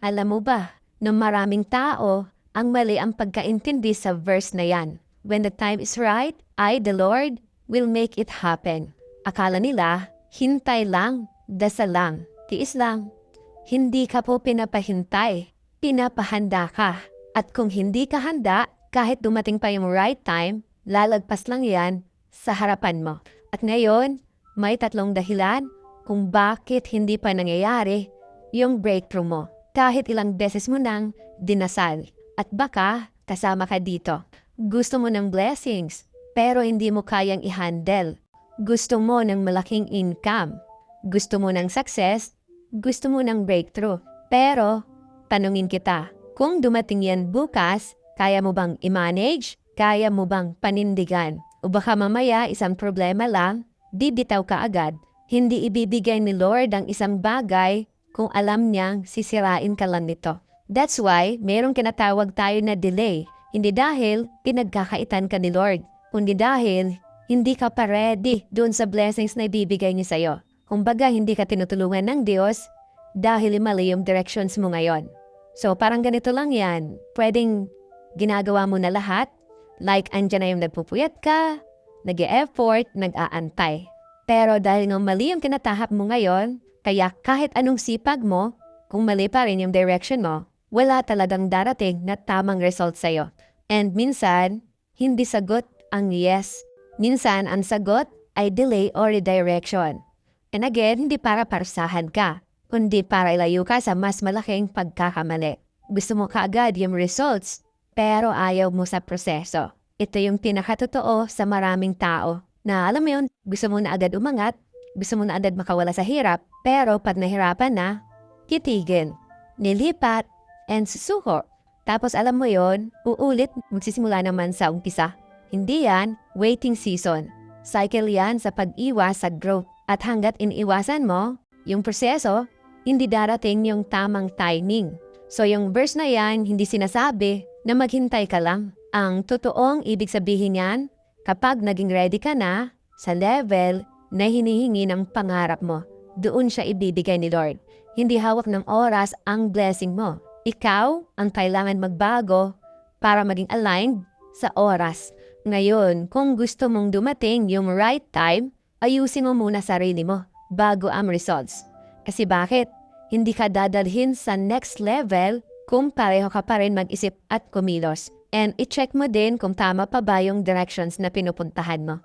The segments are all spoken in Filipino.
Alam mo ba, na maraming tao, ang mali ang pagkaintindi sa verse na yan. When the time is right, I, the Lord, will make it happen. Akala nila, hintay lang, dasal lang, tiis lang. Hindi ka po pinapahintay, pinapahanda ka. At kung hindi ka handa, kahit dumating pa yung right time, lalagpas lang yan sa harapan mo. At ngayon, may tatlong dahilan kung bakit hindi pa nangyayari yung breakthrough mo. Kahit ilang beses mo nang dinasal. At baka kasama ka dito. Gusto mo ng blessings, pero hindi mo kayang i-handle. Gusto mo ng malaking income. Gusto mo ng success. Gusto mo ng breakthrough. Pero, tanungin kita, kung dumating yan bukas, kaya mo bang i-manage? Kaya mo bang panindigan? O baka mamaya isang problema lang, bibitaw ka agad. Hindi ibibigay ni Lord ang isang bagay kung alam niyang sisirain ka lang nito. That's why merong kinatawag tayo na delay. Hindi dahil pinagkakaitan ka ni Lord, kundi dahil hindi ka pa ready doon sa blessings na ibibigay niya sa'yo. Kumbaga hindi ka tinutulungan ng Diyos dahil mali yung directions mo ngayon. So parang ganito lang yan. Pwedeng ginagawa mo na lahat. Like andyan na yung nagpupuyat ka, nag-e-effort, nag-aantay. Pero dahil nga mali yung kinatahap mo ngayon, kaya kahit anong sipag mo, kung mali pa rin yung direction mo, wala talagang darating na tamang result sa'yo. And minsan, hindi sagot ang yes. Minsan, ang sagot ay delay or redirection. And again, hindi para parsahan ka, kundi para ilayo ka sa mas malaking pagkakamali. Gusto mo kaagad yung results, pero ayaw mo sa proseso. Ito yung pinakatotoo sa maraming tao. Na alam mo yun, gusto mo na agad umangat, gusto mo na agad makawala sa hirap, pero pag nahirapan na, titigil, nilipat, and susuko. Tapos alam mo yon, uulit, magsisimula naman sa umpisa. Hindi yan, waiting season. Cycle yan sa pag-iwas sa growth. At hanggat iniwasan mo, yung proseso, hindi darating yung tamang timing. So yung verse na yan, hindi sinasabi na maghintay ka lang. Ang totoong ibig sabihin yan, kapag naging ready ka na sa level na hinihingi ng pangarap mo, doon siya ibibigay ni Lord. Hindi hawak ng oras ang blessing mo. Ikaw ang kailangan magbago para maging aligned sa oras. Ngayon, kung gusto mong dumating yung right time, ayusin mo muna sarili mo bago ang results. Kasi bakit? Hindi ka dadalhin sa next level kung pareho ka pa rin mag-isip at kumilos. And i-check mo din kung tama pa ba yung directions na pinupuntahan mo,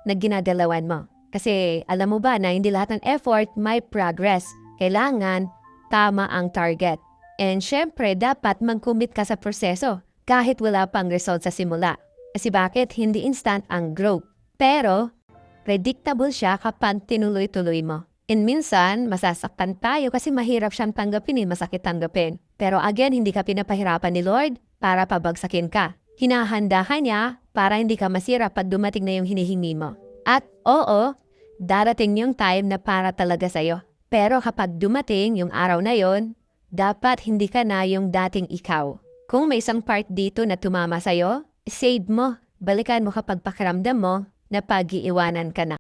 na ginagalawan mo. Kasi alam mo ba na hindi lahat ng effort may progress. Kailangan tama ang target. And syempre, dapat mag-commit ka sa proseso kahit wala pang result sa simula. Kasi bakit? Hindi instant ang growth. Pero, predictable siya kapag tinuloy-tuloy mo. And minsan, masasaktan tayo kasi mahirap siyang tanggapin, masakit tanggapin. Pero again, hindi ka pinapahirapan ni Lord para pabagsakin ka. Hinahanda ka niya para hindi ka masira pag dumating na yung hinihingi mo. At oo, darating yung time na para talaga sa'yo. Pero kapag dumating yung araw na yon, dapat hindi ka na yung dating ikaw. Kung may isang part dito na tumama sa'yo, save mo. Balikan mo kapag pakiramdam mo na pag-iiwanan ka na.